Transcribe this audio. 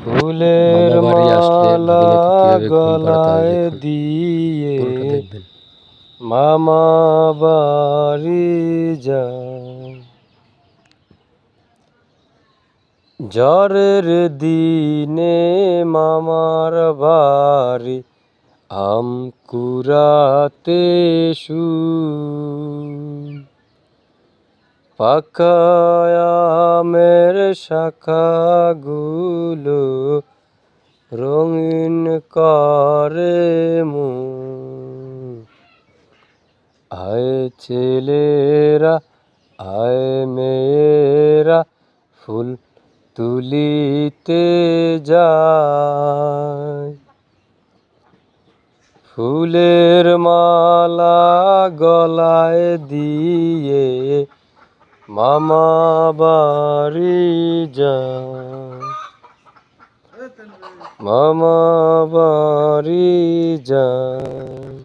ফুলের মামা বাড়ি আসলে মালা ভাগিনাকে কিভাবে ঘুম পাড়াতে হয় গলায় দেখুন, দিয়ে পুরোটা দেখবেন। মামা বাড়ি যায়। ঝড়ের দিনে মামার বাড়ি আম কুড়াতে শুই। পাকা আমের শাখাগুলো রঙিন করে মুখ। আয় ছেলেরা আয় মেয়েরা ফুল তুলিতে যায়। ফুলের মালা গলায় দিয়ে মামা বাড়ি যায়। মামা বাড়ি যায়।